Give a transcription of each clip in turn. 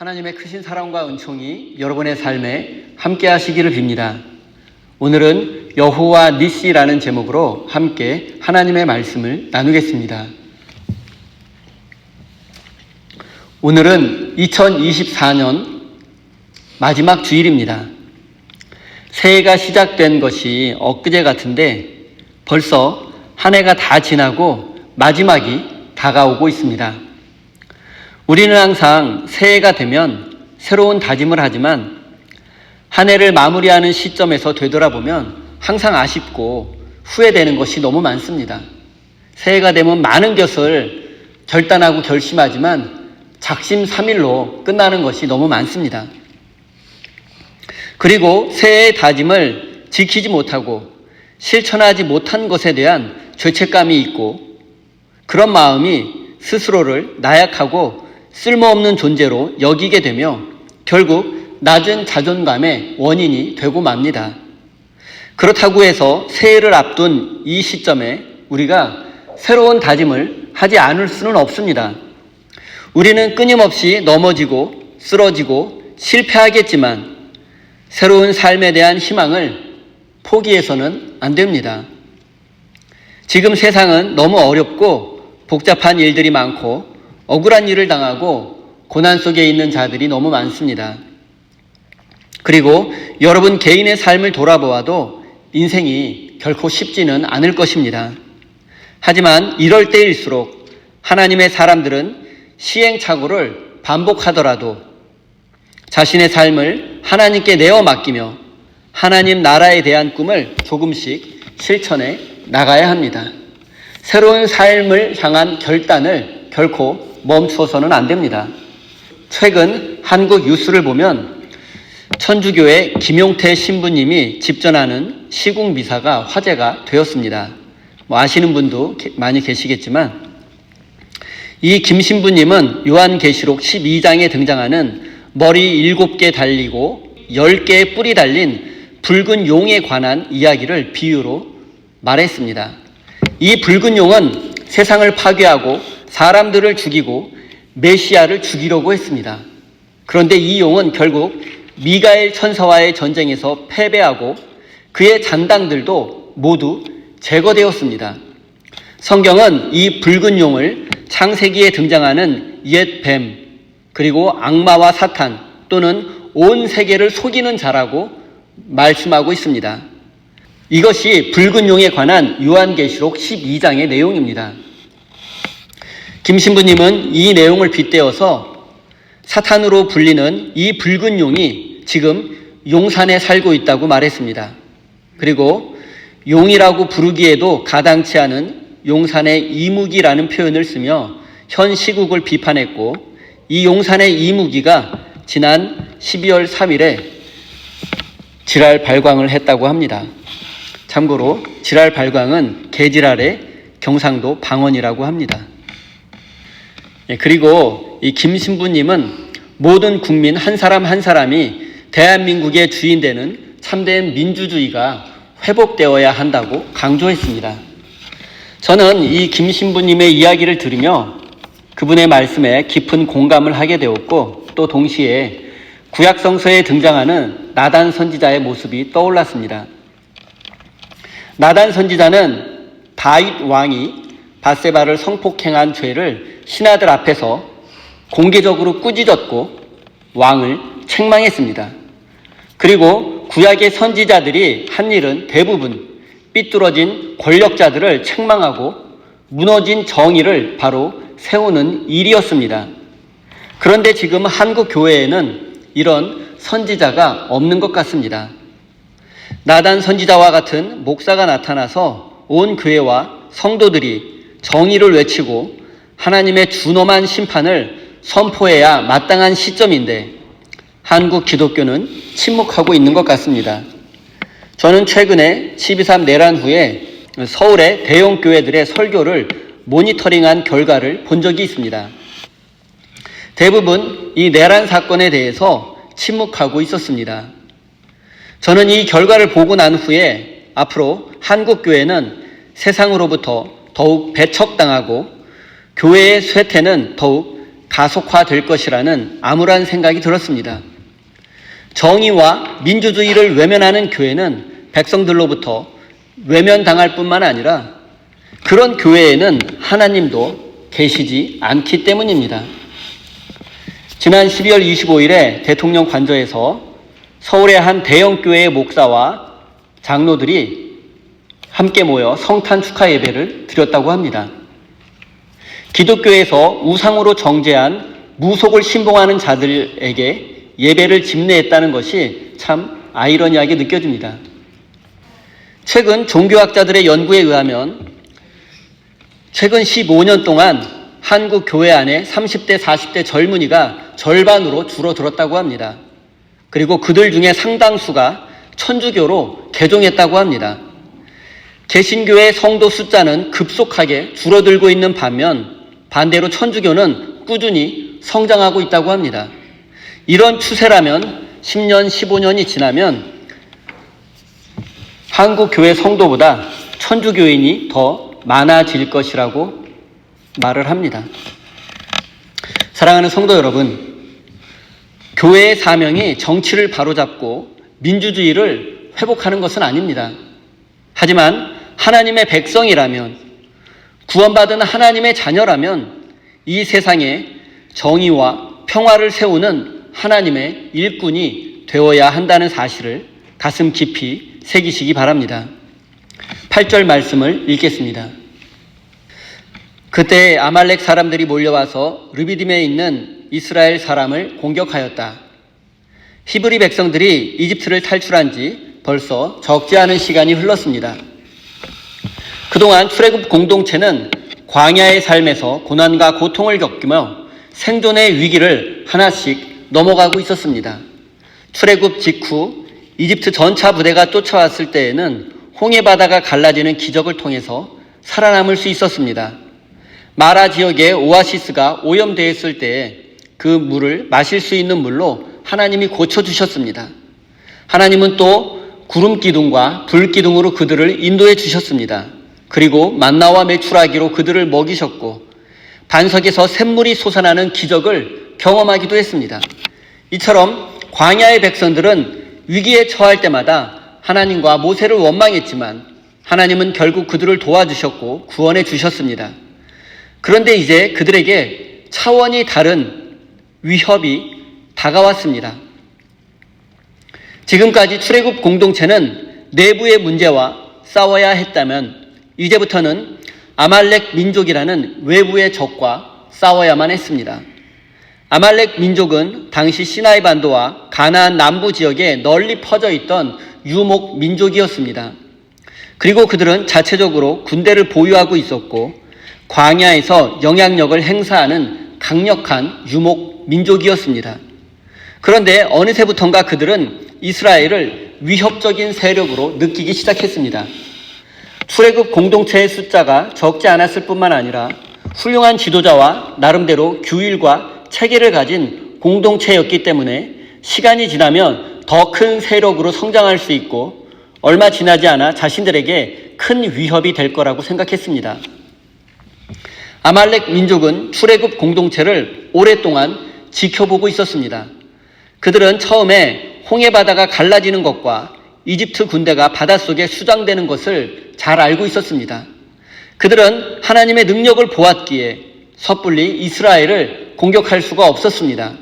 하나님의 크신 사랑과 은총이 여러분의 삶에 함께 하시기를 빕니다. 오늘은 여호와 니시라는 제목으로 함께 하나님의 말씀을 나누겠습니다. 오늘은 2024년 마지막 주일입니다. 새해가 시작된 것이 엊그제 같은데 벌써 한 해가 다 지나고 마지막이 다가오고 있습니다. 우리는 항상 새해가 되면 새로운 다짐을 하지만 한 해를 마무리하는 시점에서 되돌아보면 항상 아쉽고 후회되는 것이 너무 많습니다. 새해가 되면 많은 것을 결단하고 결심하지만 작심삼일로 끝나는 것이 너무 많습니다. 그리고 새해의 다짐을 지키지 못하고 실천하지 못한 것에 대한 죄책감이 있고 그런 마음이 스스로를 나약하고 쓸모없는 존재로 여기게 되며 결국 낮은 자존감의 원인이 되고 맙니다. 그렇다고 해서 새해를 앞둔 이 시점에 우리가 새로운 다짐을 하지 않을 수는 없습니다. 우리는 끊임없이 넘어지고 쓰러지고 실패하겠지만 새로운 삶에 대한 희망을 포기해서는 안 됩니다. 지금 세상은 너무 어렵고 복잡한 일들이 많고 억울한 일을 당하고 고난 속에 있는 자들이 너무 많습니다. 그리고 여러분 개인의 삶을 돌아보아도 인생이 결코 쉽지는 않을 것입니다. 하지만 이럴 때일수록 하나님의 사람들은 시행착오를 반복하더라도 자신의 삶을 하나님께 내어 맡기며 하나님 나라에 대한 꿈을 조금씩 실천해 나가야 합니다. 새로운 삶을 향한 결단을 결코 멈춰서는 안 됩니다. 최근 한국 뉴스를 보면 천주교의 김용태 신부님이 집전하는 시국미사가 화제가 되었습니다. 아시는 분도 많이 계시겠지만 이 김 신부님은 요한계시록 12장에 등장하는 머리 7개 달리고 10개의 뿔이 달린 붉은 용에 관한 이야기를 비유로 말했습니다. 이 붉은 용은 세상을 파괴하고 사람들을 죽이고 메시아를 죽이려고 했습니다. 그런데 이 용은 결국 미가엘 천사와의 전쟁에서 패배하고 그의 잔당들도 모두 제거되었습니다. 성경은 이 붉은 용을 창세기에 등장하는 옛 뱀, 그리고 악마와 사탄 또는 온 세계를 속이는 자라고 말씀하고 있습니다. 이것이 붉은 용에 관한 요한계시록 12장의 내용입니다. 김 신부님은 이 내용을 빗대어서 사탄으로 불리는 이 붉은 용이 지금 용산에 살고 있다고 말했습니다. 그리고 용이라고 부르기에도 가당치 않은 용산의 이무기라는 표현을 쓰며 현 시국을 비판했고 이 용산의 이무기가 지난 12월 3일에 질알 발광을 했다고 합니다. 참고로 질알 발광은 개질알의 경상도 방언이라고 합니다. 그리고 이 김 신부님은 모든 국민 한 사람 한 사람이 대한민국의 주인 되는 참된 민주주의가 회복되어야 한다고 강조했습니다. 저는 이 김 신부님의 이야기를 들으며 그분의 말씀에 깊은 공감을 하게 되었고 또 동시에 구약성서에 등장하는 나단 선지자의 모습이 떠올랐습니다. 나단 선지자는 다윗 왕이 밧세바를 성폭행한 죄를 신하들 앞에서 공개적으로 꾸짖었고 왕을 책망했습니다. 그리고 구약의 선지자들이 한 일은 대부분 삐뚤어진 권력자들을 책망하고 무너진 정의를 바로 세우는 일이었습니다. 그런데 지금 한국 교회에는 이런 선지자가 없는 것 같습니다. 나단 선지자와 같은 목사가 나타나서 온 교회와 성도들이 정의를 외치고 하나님의 준엄한 심판을 선포해야 마땅한 시점인데 한국 기독교는 침묵하고 있는 것 같습니다. 저는 최근에 12.3 내란 후에 서울의 대형 교회들의 설교를 모니터링한 결과를 본 적이 있습니다. 대부분 이 내란 사건에 대해서 침묵하고 있었습니다. 저는 이 결과를 보고 난 후에 앞으로 한국 교회는 세상으로부터 더욱 배척당하고 교회의 쇠퇴는 더욱 가속화될 것이라는 암울한 생각이 들었습니다. 정의와 민주주의를 외면하는 교회는 백성들로부터 외면당할 뿐만 아니라 그런 교회에는 하나님도 계시지 않기 때문입니다. 지난 12월 25일에 대통령 관저에서 서울의 한 대형교회의 목사와 장로들이 함께 모여 성탄 축하 예배를 드렸다고 합니다. 기독교에서 우상으로 정죄한 무속을 신봉하는 자들에게 예배를 집례했다는 것이 참 아이러니하게 느껴집니다. 최근 종교학자들의 연구에 의하면 최근 15년 동안 한국 교회 안에 30대, 40대 젊은이가 절반으로 줄어들었다고 합니다. 그리고 그들 중에 상당수가 천주교로 개종했다고 합니다. 개신교의 성도 숫자는 급속하게 줄어들고 있는 반면 반대로 천주교는 꾸준히 성장하고 있다고 합니다. 이런 추세라면 10년, 15년이 지나면 한국 교회 성도보다 천주교인이 더 많아질 것이라고 말을 합니다. 사랑하는 성도 여러분, 교회의 사명이 정치를 바로잡고 민주주의를 회복하는 것은 아닙니다. 하지만 하나님의 백성이라면, 구원받은 하나님의 자녀라면 이 세상에 정의와 평화를 세우는 하나님의 일꾼이 되어야 한다는 사실을 가슴 깊이 새기시기 바랍니다. 8절 말씀을 읽겠습니다. 그때 아말렉 사람들이 몰려와서 르비딤에 있는 이스라엘 사람을 공격하였다. 히브리 백성들이 이집트를 탈출한 지 벌써 적지 않은 시간이 흘렀습니다. 그동안 출애굽 공동체는 광야의 삶에서 고난과 고통을 겪으며 생존의 위기를 하나씩 넘어가고 있었습니다. 출애굽 직후 이집트 전차 부대가 쫓아왔을 때에는 홍해바다가 갈라지는 기적을 통해서 살아남을 수 있었습니다. 마라 지역의 오아시스가 오염되었을 때에 그 물을 마실 수 있는 물로 하나님이 고쳐주셨습니다. 하나님은 또 구름 기둥과 불 기둥으로 그들을 인도해 주셨습니다. 그리고 만나와 메추라기로 그들을 먹이셨고 반석에서 샘물이 솟아나는 기적을 경험하기도 했습니다. 이처럼 광야의 백성들은 위기에 처할 때마다 하나님과 모세를 원망했지만 하나님은 결국 그들을 도와주셨고 구원해 주셨습니다. 그런데 이제 그들에게 차원이 다른 위협이 다가왔습니다. 지금까지 출애굽 공동체는 내부의 문제와 싸워야 했다면 이제부터는 아말렉 민족이라는 외부의 적과 싸워야만 했습니다. 아말렉 민족은 당시 시나이 반도와 가나안 남부 지역에 널리 퍼져 있던 유목 민족이었습니다. 그리고 그들은 자체적으로 군대를 보유하고 있었고 광야에서 영향력을 행사하는 강력한 유목 민족이었습니다. 그런데 어느새부턴가 그들은 이스라엘을 위협적인 세력으로 느끼기 시작했습니다. 출애굽 공동체의 숫자가 적지 않았을 뿐만 아니라 훌륭한 지도자와 나름대로 규율과 체계를 가진 공동체였기 때문에 시간이 지나면 더 큰 세력으로 성장할 수 있고 얼마 지나지 않아 자신들에게 큰 위협이 될 거라고 생각했습니다. 아말렉 민족은 출애굽 공동체를 오랫동안 지켜보고 있었습니다. 그들은 처음에 홍해바다가 갈라지는 것과 이집트 군대가 바닷속에 수장되는 것을 잘 알고 있었습니다. 그들은 하나님의 능력을 보았기에 섣불리 이스라엘을 공격할 수가 없었습니다.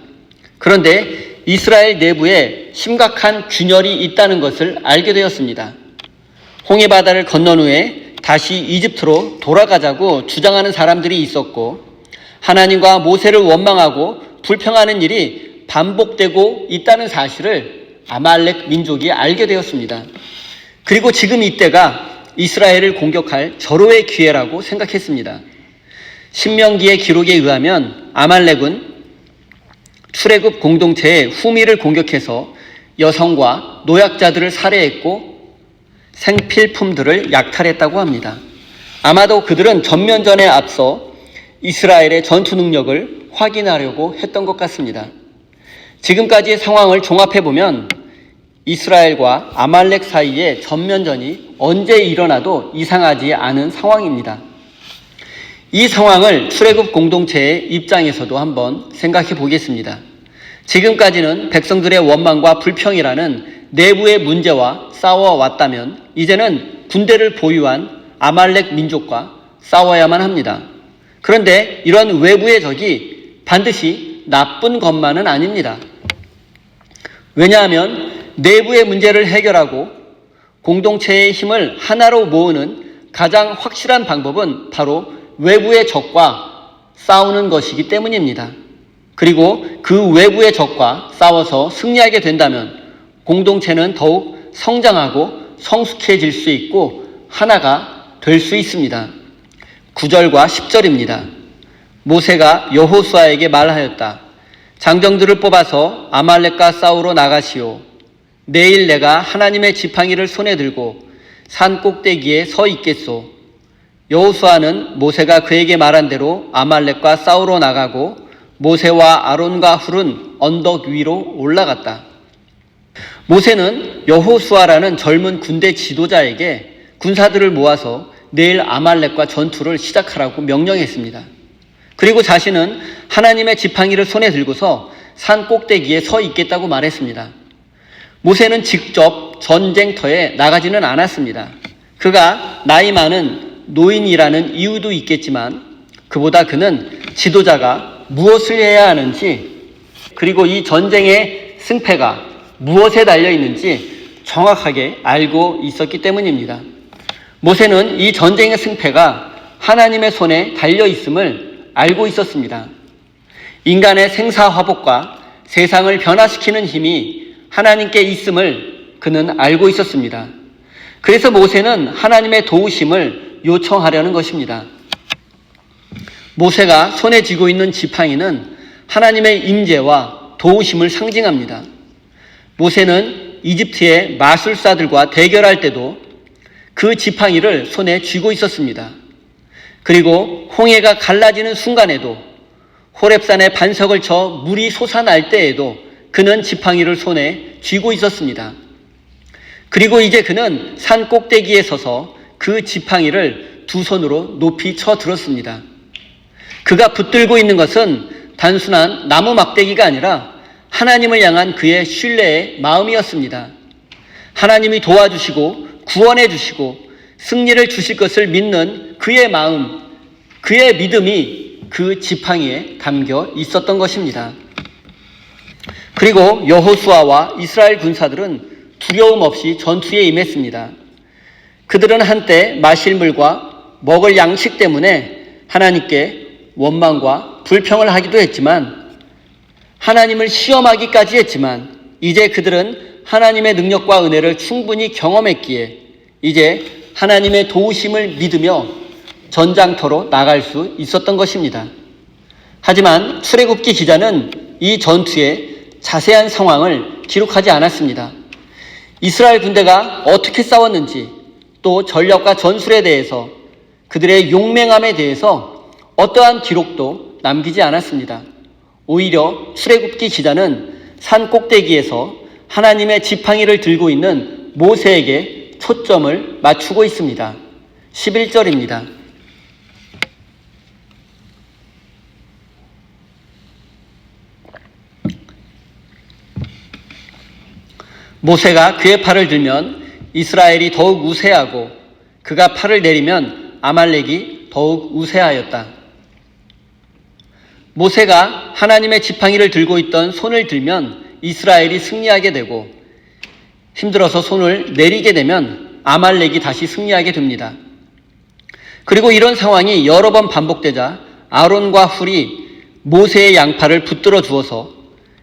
그런데 이스라엘 내부에 심각한 균열이 있다는 것을 알게 되었습니다. 홍해바다를 건넌 후에 다시 이집트로 돌아가자고 주장하는 사람들이 있었고 하나님과 모세를 원망하고 불평하는 일이 반복되고 있다는 사실을 아말렉 민족이 알게 되었습니다. 그리고 지금 이때가 이스라엘을 공격할 절호의 기회라고 생각했습니다. 신명기의 기록에 의하면 아말렉은 출애굽 공동체의 후미를 공격해서 여성과 노약자들을 살해했고 생필품들을 약탈했다고 합니다. 아마도 그들은 전면전에 앞서 이스라엘의 전투 능력을 확인하려고 했던 것 같습니다. 지금까지의 상황을 종합해보면 이스라엘과 아말렉 사이의 전면전이 언제 일어나도 이상하지 않은 상황입니다. 이 상황을 출애굽 공동체의 입장에서도 한번 생각해 보겠습니다. 지금까지는 백성들의 원망과 불평이라는 내부의 문제와 싸워왔다면 이제는 군대를 보유한 아말렉 민족과 싸워야만 합니다. 그런데 이런 외부의 적이 반드시 나쁜 것만은 아닙니다. 왜냐하면 내부의 문제를 해결하고 공동체의 힘을 하나로 모으는 가장 확실한 방법은 바로 외부의 적과 싸우는 것이기 때문입니다. 그리고 그 외부의 적과 싸워서 승리하게 된다면 공동체는 더욱 성장하고 성숙해질 수 있고 하나가 될 수 있습니다. 9절과 10절입니다. 모세가 여호수아에게 말하였다. 장정들을 뽑아서 아말렉과 싸우러 나가시오. 내일 내가 하나님의 지팡이를 손에 들고 산 꼭대기에 서 있겠소. 여호수아는 모세가 그에게 말한 대로 아말렉과 싸우러 나가고 모세와 아론과 훌은 언덕 위로 올라갔다. 모세는 여호수아라는 젊은 군대 지도자에게 군사들을 모아서 내일 아말렉과 전투를 시작하라고 명령했습니다. 그리고 자신은 하나님의 지팡이를 손에 들고서 산 꼭대기에 서 있겠다고 말했습니다. 모세는 직접 전쟁터에 나가지는 않았습니다. 그가 나이 많은 노인이라는 이유도 있겠지만 그보다 그는 지도자가 무엇을 해야 하는지 그리고 이 전쟁의 승패가 무엇에 달려 있는지 정확하게 알고 있었기 때문입니다. 모세는 이 전쟁의 승패가 하나님의 손에 달려 있음을 알고 있었습니다. 인간의 생사화복과 세상을 변화시키는 힘이 하나님께 있음을 그는 알고 있었습니다. 그래서 모세는 하나님의 도우심을 요청하려는 것입니다. 모세가 손에 쥐고 있는 지팡이는 하나님의 임재와 도우심을 상징합니다. 모세는 이집트의 마술사들과 대결할 때도 그 지팡이를 손에 쥐고 있었습니다. 그리고 홍해가 갈라지는 순간에도 호렙산에 반석을 쳐 물이 솟아날 때에도 그는 지팡이를 손에 쥐고 있었습니다. 그리고 이제 그는 산 꼭대기에 서서 그 지팡이를 두 손으로 높이 쳐 들었습니다. 그가 붙들고 있는 것은 단순한 나무 막대기가 아니라 하나님을 향한 그의 신뢰의 마음이었습니다. 하나님이 도와주시고 구원해 주시고 승리를 주실 것을 믿는 그의 마음, 그의 믿음이 그 지팡이에 담겨 있었던 것입니다. 그리고 여호수아와 이스라엘 군사들은 두려움 없이 전투에 임했습니다. 그들은 한때 마실 물과 먹을 양식 때문에 하나님께 원망과 불평을 하기도 했지만 하나님을 시험하기까지 했지만 이제 그들은 하나님의 능력과 은혜를 충분히 경험했기에 이제 하나님의 도우심을 믿으며 전장터로 나갈 수 있었던 것입니다. 하지만 출애굽기 기자는 이 전투의 자세한 상황을 기록하지 않았습니다. 이스라엘 군대가 어떻게 싸웠는지 또 전략과 전술에 대해서 그들의 용맹함에 대해서 어떠한 기록도 남기지 않았습니다. 오히려 출애굽기 기자는 산 꼭대기에서 하나님의 지팡이를 들고 있는 모세에게 초점을 맞추고 있습니다. 11절입니다. 모세가 그의 팔을 들면 이스라엘이 더욱 우세하고 그가 팔을 내리면 아말렉이 더욱 우세하였다. 모세가 하나님의 지팡이를 들고 있던 손을 들면 이스라엘이 승리하게 되고 힘들어서 손을 내리게 되면 아말렉이 다시 승리하게 됩니다. 그리고 이런 상황이 여러 번 반복되자 아론과 훌이 모세의 양팔을 붙들어 주어서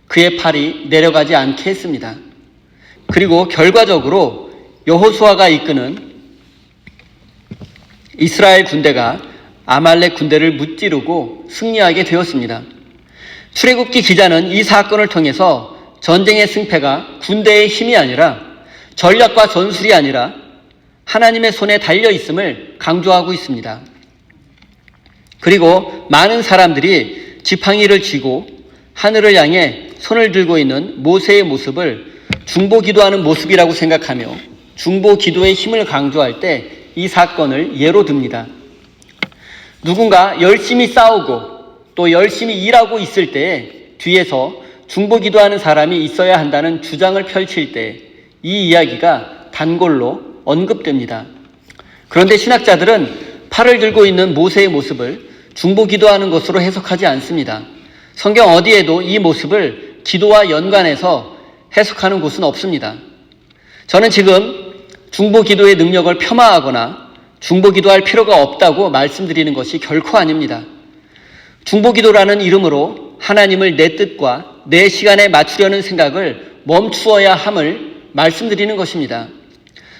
그의 팔이 내려가지 않게 했습니다. 그리고 결과적으로 여호수아가 이끄는 이스라엘 군대가 아말렉 군대를 무찌르고 승리하게 되었습니다. 출애굽기 기자는 이 사건을 통해서 전쟁의 승패가 군대의 힘이 아니라 전략과 전술이 아니라 하나님의 손에 달려 있음을 강조하고 있습니다. 그리고 많은 사람들이 지팡이를 쥐고 하늘을 향해 손을 들고 있는 모세의 모습을 중보 기도하는 모습이라고 생각하며 중보 기도의 힘을 강조할 때 이 사건을 예로 듭니다. 누군가 열심히 싸우고 또 열심히 일하고 있을 때 뒤에서 중보기도하는 사람이 있어야 한다는 주장을 펼칠 때 이 이야기가 단골로 언급됩니다. 그런데 신학자들은 팔을 들고 있는 모세의 모습을 중보기도하는 것으로 해석하지 않습니다. 성경 어디에도 이 모습을 기도와 연관해서 해석하는 곳은 없습니다. 저는 지금 중보기도의 능력을 폄하하거나 중보기도할 필요가 없다고 말씀드리는 것이 결코 아닙니다. 중보기도라는 이름으로 하나님을 내 뜻과 내 시간에 맞추려는 생각을 멈추어야 함을 말씀드리는 것입니다.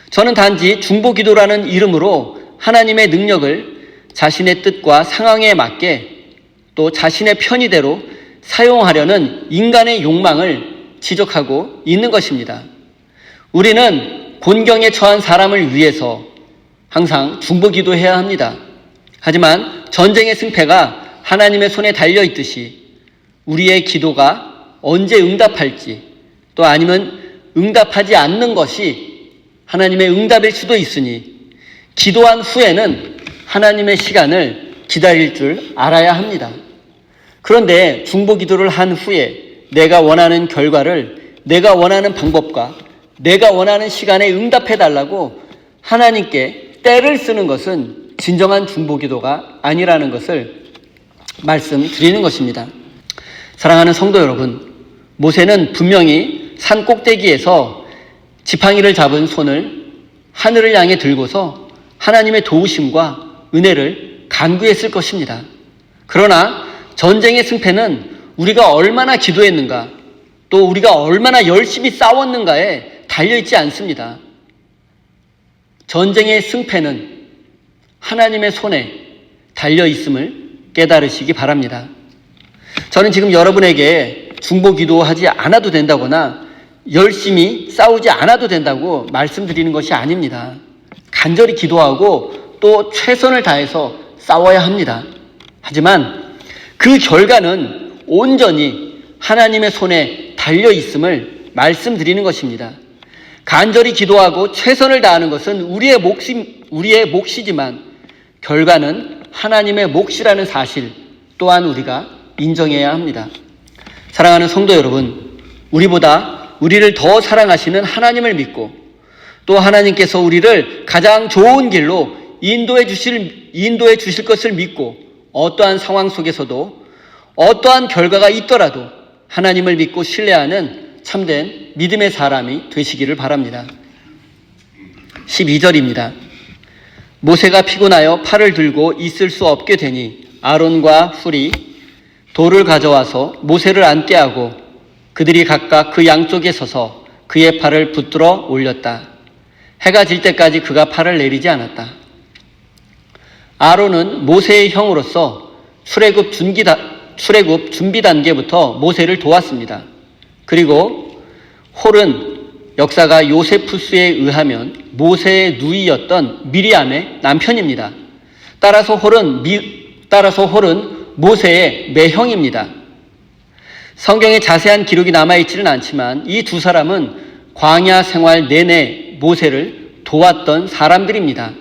저는 단지 중보기도라는 이름으로 하나님의 능력을 자신의 뜻과 상황에 맞게 또 자신의 편의대로 사용하려는 인간의 욕망을 지적하고 있는 것입니다. 우리는 곤경에 처한 사람을 위해서 항상 중보기도해야 합니다. 하지만 전쟁의 승패가 하나님의 손에 달려있듯이 우리의 기도가 언제 응답할지 또 아니면 응답하지 않는 것이 하나님의 응답일 수도 있으니 기도한 후에는 하나님의 시간을 기다릴 줄 알아야 합니다. 그런데 중보기도를 한 후에 내가 원하는 결과를 내가 원하는 방법과 내가 원하는 시간에 응답해달라고 하나님께 때를 쓰는 것은 진정한 중보기도가 아니라는 것을 말씀드리는 것입니다. 사랑하는 성도 여러분, 모세는 분명히 산 꼭대기에서 지팡이를 잡은 손을 하늘을 향해 들고서 하나님의 도우심과 은혜를 간구했을 것입니다. 그러나 전쟁의 승패는 우리가 얼마나 기도했는가 또 우리가 얼마나 열심히 싸웠는가에 달려있지 않습니다. 전쟁의 승패는 하나님의 손에 달려있음을 깨달으시기 바랍니다. 저는 지금 여러분에게 중보기도하지 않아도 된다거나 열심히 싸우지 않아도 된다고 말씀드리는 것이 아닙니다. 간절히 기도하고 또 최선을 다해서 싸워야 합니다. 하지만 그 결과는 온전히 하나님의 손에 달려있음을 말씀드리는 것입니다. 간절히 기도하고 최선을 다하는 것은 우리의 몫이지만 결과는 하나님의 몫이라는 사실 또한 우리가 인정해야 합니다. 사랑하는 성도 여러분, 우리를 더 사랑하시는 하나님을 믿고 또 하나님께서 우리를 가장 좋은 길로 인도해 주실 것을 믿고 어떠한 상황 속에서도 어떠한 결과가 있더라도 하나님을 믿고 신뢰하는 참된 믿음의 사람이 되시기를 바랍니다. 12절입니다. 모세가 피곤하여 팔을 들고 있을 수 없게 되니 아론과 훌이 돌을 가져와서 모세를 앉게 하고 그들이 각각 그 양쪽에 서서 그의 팔을 붙들어 올렸다. 해가 질 때까지 그가 팔을 내리지 않았다. 아론은 모세의 형으로서 출애굽 준비 단계부터 모세를 도왔습니다. 그리고 홀은 역사가 요세푸스에 의하면 모세의 누이였던 미리암의 남편입니다. 따라서 홀은 모세의 매형입니다. 성경에 자세한 기록이 남아있지는 않지만 이 두 사람은 광야 생활 내내 모세를 도왔던 사람들입니다.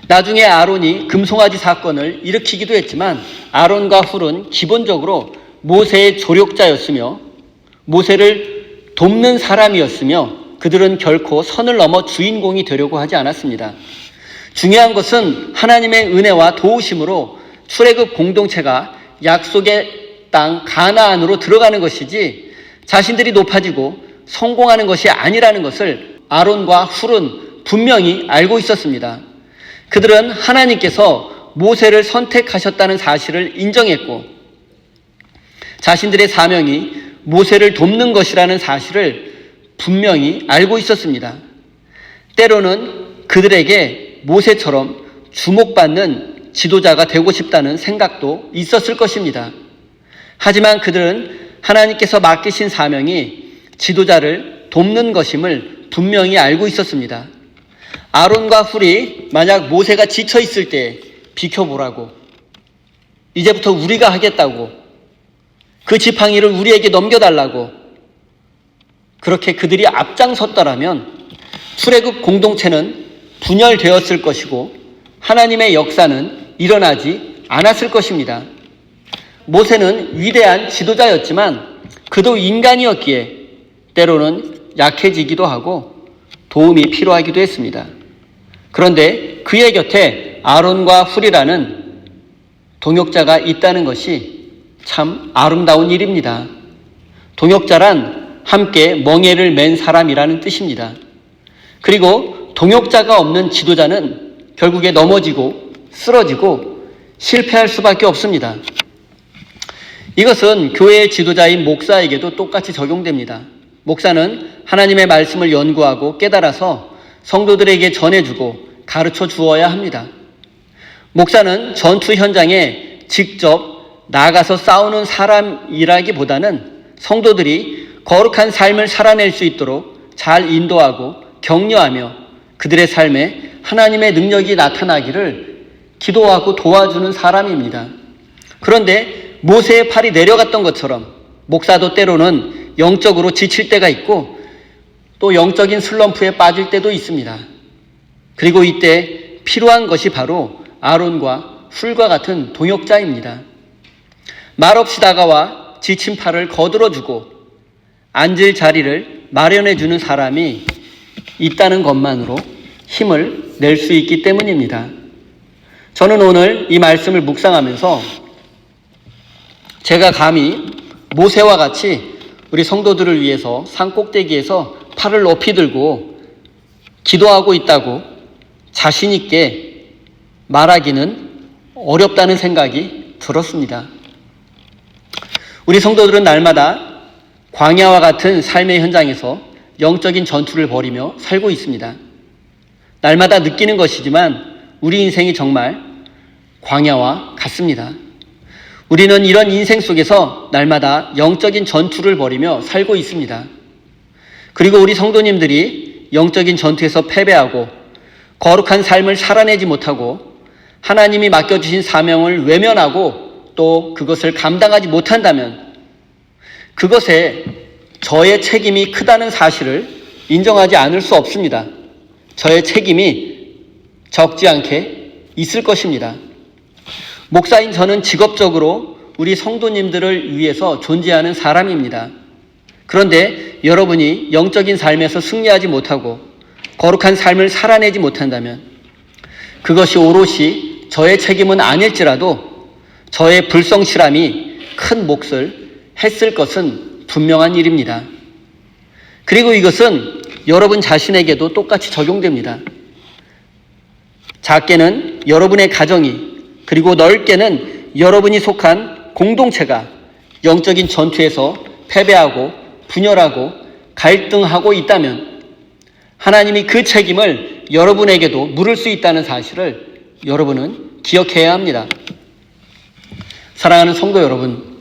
나중에 아론이 금송아지 사건을 일으키기도 했지만 아론과 훌은 기본적으로 모세의 조력자였으며 모세를 돕는 사람이었으며 그들은 결코 선을 넘어 주인공이 되려고 하지 않았습니다. 중요한 것은 하나님의 은혜와 도우심으로 출애굽 공동체가 약속의 땅 가나안으로 들어가는 것이지 자신들이 높아지고 성공하는 것이 아니라는 것을 아론과 훌은 분명히 알고 있었습니다. 그들은 하나님께서 모세를 선택하셨다는 사실을 인정했고 자신들의 사명이 모세를 돕는 것이라는 사실을 분명히 알고 있었습니다. 때로는 그들에게 모세처럼 주목받는 지도자가 되고 싶다는 생각도 있었을 것입니다. 하지만 그들은 하나님께서 맡기신 사명이 지도자를 돕는 것임을 분명히 알고 있었습니다. 아론과 훌이 만약 모세가 지쳐 있을 때 비켜보라고, 이제부터 우리가 하겠다고, 그 지팡이를 우리에게 넘겨달라고 그렇게 그들이 앞장섰더라면 출애굽 공동체는 분열되었을 것이고 하나님의 역사는 일어나지 않았을 것입니다. 모세는 위대한 지도자였지만 그도 인간이었기에 때로는 약해지기도 하고 도움이 필요하기도 했습니다. 그런데 그의 곁에 아론과 훌이라는 동역자가 있다는 것이 참 아름다운 일입니다. 동역자란 함께 멍에를 맨 사람이라는 뜻입니다. 그리고 동역자가 없는 지도자는 결국에 넘어지고 쓰러지고 실패할 수밖에 없습니다. 이것은 교회의 지도자인 목사에게도 똑같이 적용됩니다. 목사는 하나님의 말씀을 연구하고 깨달아서 성도들에게 전해주고 가르쳐 주어야 합니다. 목사는 전투 현장에 직접 나가서 싸우는 사람이라기보다는 성도들이 거룩한 삶을 살아낼 수 있도록 잘 인도하고 격려하며 그들의 삶에 하나님의 능력이 나타나기를 기도하고 도와주는 사람입니다. 그런데 모세의 팔이 내려갔던 것처럼 목사도 때로는 영적으로 지칠 때가 있고 또 영적인 슬럼프에 빠질 때도 있습니다. 그리고 이때 필요한 것이 바로 아론과 훌과 같은 동역자입니다. 말없이 다가와 지친 팔을 거들어주고 앉을 자리를 마련해주는 사람이 있다는 것만으로 힘을 낼 수 있기 때문입니다. 저는 오늘 이 말씀을 묵상하면서 제가 감히 모세와 같이 우리 성도들을 위해서 산꼭대기에서 팔을 높이 들고 기도하고 있다고 자신 있게 말하기는 어렵다는 생각이 들었습니다. 우리 성도들은 날마다 광야와 같은 삶의 현장에서 영적인 전투를 벌이며 살고 있습니다. 날마다 느끼는 것이지만 우리 인생이 정말 광야와 같습니다. 우리는 이런 인생 속에서 날마다 영적인 전투를 벌이며 살고 있습니다. 그리고 우리 성도님들이 영적인 전투에서 패배하고 거룩한 삶을 살아내지 못하고 하나님이 맡겨주신 사명을 외면하고 또 그것을 감당하지 못한다면 그것에 저의 책임이 크다는 사실을 인정하지 않을 수 없습니다. 저의 책임이 적지 않게 있을 것입니다. 목사인 저는 직업적으로 우리 성도님들을 위해서 존재하는 사람입니다. 그런데 여러분이 영적인 삶에서 승리하지 못하고 거룩한 삶을 살아내지 못한다면 그것이 오롯이 저의 책임은 아닐지라도 저의 불성실함이 큰 몫을 했을 것은 분명한 일입니다. 그리고 이것은 여러분 자신에게도 똑같이 적용됩니다. 작게는 여러분의 가정이 그리고 넓게는 여러분이 속한 공동체가 영적인 전투에서 패배하고 분열하고 갈등하고 있다면 하나님이 그 책임을 여러분에게도 물을 수 있다는 사실을 여러분은 기억해야 합니다. 사랑하는 성도 여러분,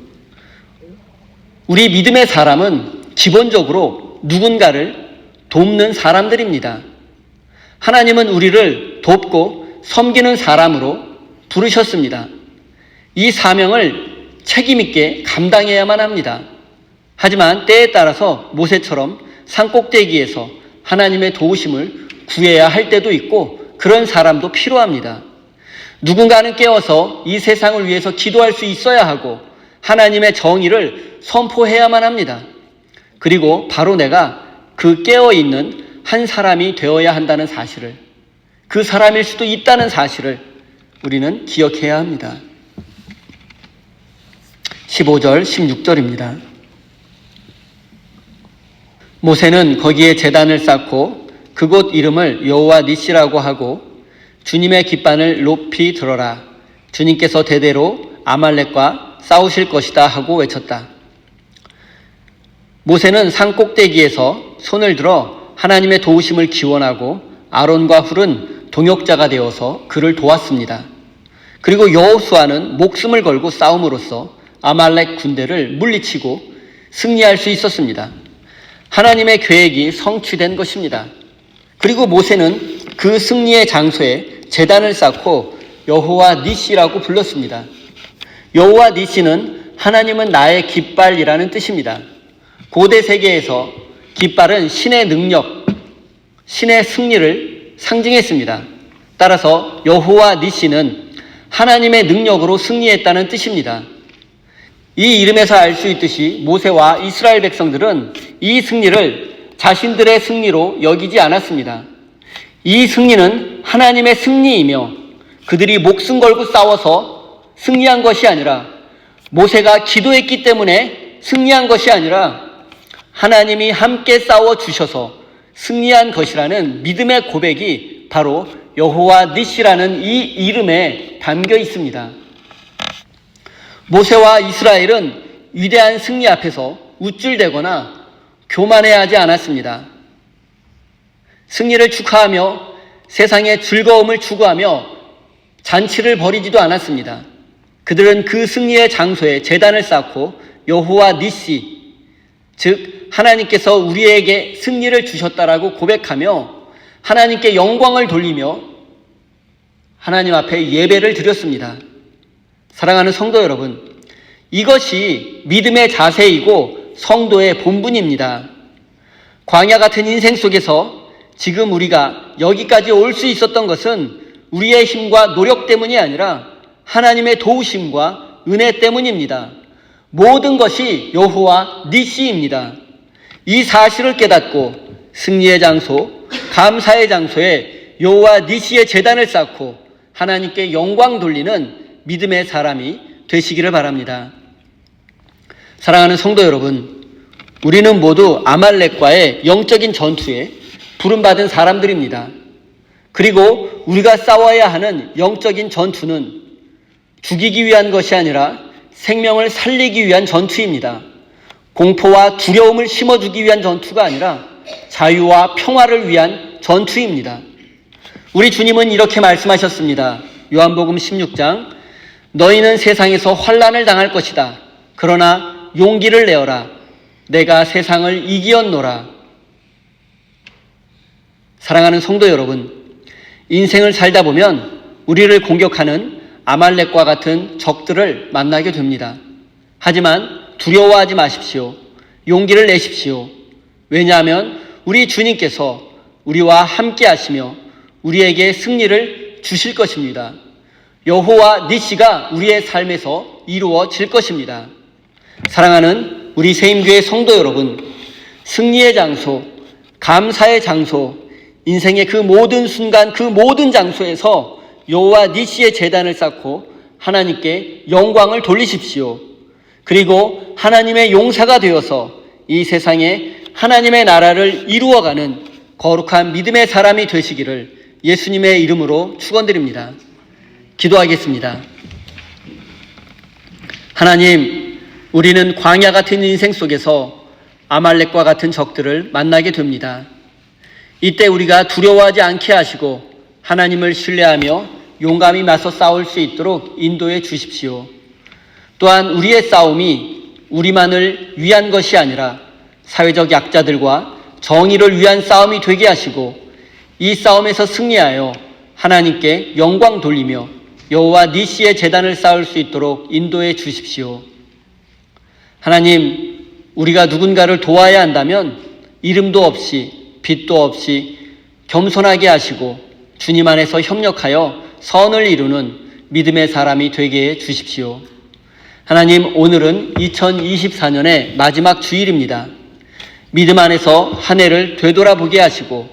우리 믿음의 사람은 기본적으로 누군가를 돕는 사람들입니다. 하나님은 우리를 돕고 섬기는 사람으로 부르셨습니다. 이 사명을 책임있게 감당해야만 합니다. 하지만 때에 따라서 모세처럼 산꼭대기에서 하나님의 도우심을 구해야 할 때도 있고 그런 사람도 필요합니다. 누군가는 깨어서 이 세상을 위해서 기도할 수 있어야 하고 하나님의 정의를 선포해야만 합니다. 그리고 바로 내가 그 깨어있는 한 사람이 되어야 한다는 사실을, 그 사람일 수도 있다는 사실을 우리는 기억해야 합니다. 15절, 16절입니다. 모세는 거기에 제단을 쌓고 그곳 이름을 여호와 니시라고 하고 주님의 깃발을 높이 들어라. 주님께서 대대로 아말렉과 싸우실 것이다 하고 외쳤다. 모세는 산 꼭대기에서 손을 들어 하나님의 도우심을 기원하고 아론과 훌은 동역자가 되어서 그를 도왔습니다. 그리고 여호수아는 목숨을 걸고 싸움으로써 아말렉 군대를 물리치고 승리할 수 있었습니다. 하나님의 계획이 성취된 것입니다. 그리고 모세는 그 승리의 장소에 제단을 쌓고 여호와 니시라고 불렀습니다. 여호와 니시는 하나님은 나의 깃발이라는 뜻입니다. 고대 세계에서 깃발은 신의 능력, 신의 승리를 상징했습니다. 따라서 여호와 니시는 하나님의 능력으로 승리했다는 뜻입니다. 이 이름에서 알 수 있듯이 모세와 이스라엘 백성들은 이 승리를 자신들의 승리로 여기지 않았습니다. 이 승리는 하나님의 승리이며 그들이 목숨 걸고 싸워서 승리한 것이 아니라 모세가 기도했기 때문에 승리한 것이 아니라 하나님이 함께 싸워주셔서 승리한 것이라는 믿음의 고백이 바로 여호와 니시라는 이 이름에 담겨 있습니다. 모세와 이스라엘은 위대한 승리 앞에서 우쭐대거나 교만해하지 않았습니다. 승리를 축하하며 세상에 즐거움을 추구하며 잔치를 벌이지도 않았습니다. 그들은 그 승리의 장소에 제단을 쌓고 여호와 니시, 즉 하나님께서 우리에게 승리를 주셨다라고 고백하며 하나님께 영광을 돌리며 하나님 앞에 예배를 드렸습니다. 사랑하는 성도 여러분, 이것이 믿음의 자세이고 성도의 본분입니다. 광야 같은 인생 속에서 지금 우리가 여기까지 올 수 있었던 것은 우리의 힘과 노력 때문이 아니라 하나님의 도우심과 은혜 때문입니다. 모든 것이 여호와 니시입니다. 이 사실을 깨닫고 승리의 장소, 감사의 장소에 여호와 니시의 제단을 쌓고 하나님께 영광 돌리는 믿음의 사람이 되시기를 바랍니다. 사랑하는 성도 여러분, 우리는 모두 아말렉과의 영적인 전투에 부름받은 사람들입니다. 그리고 우리가 싸워야 하는 영적인 전투는 죽이기 위한 것이 아니라 생명을 살리기 위한 전투입니다. 공포와 두려움을 심어주기 위한 전투가 아니라 자유와 평화를 위한 전투입니다. 우리 주님은 이렇게 말씀하셨습니다. 요한복음 16장, 너희는 세상에서 환난을 당할 것이다. 그러나 용기를 내어라. 내가 세상을 이기었노라. 사랑하는 성도 여러분, 인생을 살다 보면 우리를 공격하는 아말렉과 같은 적들을 만나게 됩니다. 하지만 두려워하지 마십시오. 용기를 내십시오. 왜냐하면 우리 주님께서 우리와 함께 하시며 우리에게 승리를 주실 것입니다. 여호와 니시가 우리의 삶에서 이루어질 것입니다. 사랑하는 우리 세임교회 성도 여러분, 승리의 장소, 감사의 장소, 인생의 그 모든 순간, 그 모든 장소에서 여호와 니시의 제단을 쌓고 하나님께 영광을 돌리십시오. 그리고 하나님의 용사가 되어서 이 세상에 하나님의 나라를 이루어가는 거룩한 믿음의 사람이 되시기를 예수님의 이름으로 축원드립니다. 기도하겠습니다. 하나님, 우리는 광야 같은 인생 속에서 아말렉과 같은 적들을 만나게 됩니다. 이때 우리가 두려워하지 않게 하시고 하나님을 신뢰하며 용감히 맞서 싸울 수 있도록 인도해 주십시오. 또한 우리의 싸움이 우리만을 위한 것이 아니라 사회적 약자들과 정의를 위한 싸움이 되게 하시고 이 싸움에서 승리하여 하나님께 영광 돌리며 여호와 니시의 제단을 쌓을 수 있도록 인도해 주십시오. 하나님, 우리가 누군가를 도와야 한다면 이름도 없이 빛도 없이 겸손하게 하시고 주님 안에서 협력하여 선을 이루는 믿음의 사람이 되게 해 주십시오. 하나님, 오늘은 2024년의 마지막 주일입니다. 믿음 안에서 한 해를 되돌아보게 하시고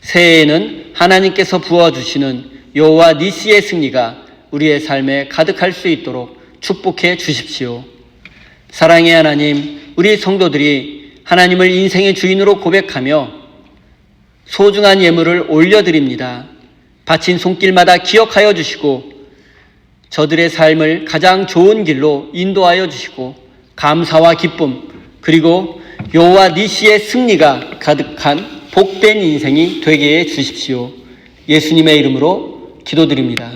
새해에는 하나님께서 부어주시는 여호와 니시의 승리가 우리의 삶에 가득할 수 있도록 축복해 주십시오. 사랑의 하나님, 우리 성도들이 하나님을 인생의 주인으로 고백하며 소중한 예물을 올려드립니다. 바친 손길마다 기억하여 주시고 저들의 삶을 가장 좋은 길로 인도하여 주시고 감사와 기쁨 그리고 여호와 니시의 승리가 가득한 복된 인생이 되게 해 주십시오. 예수님의 이름으로 기도드립니다.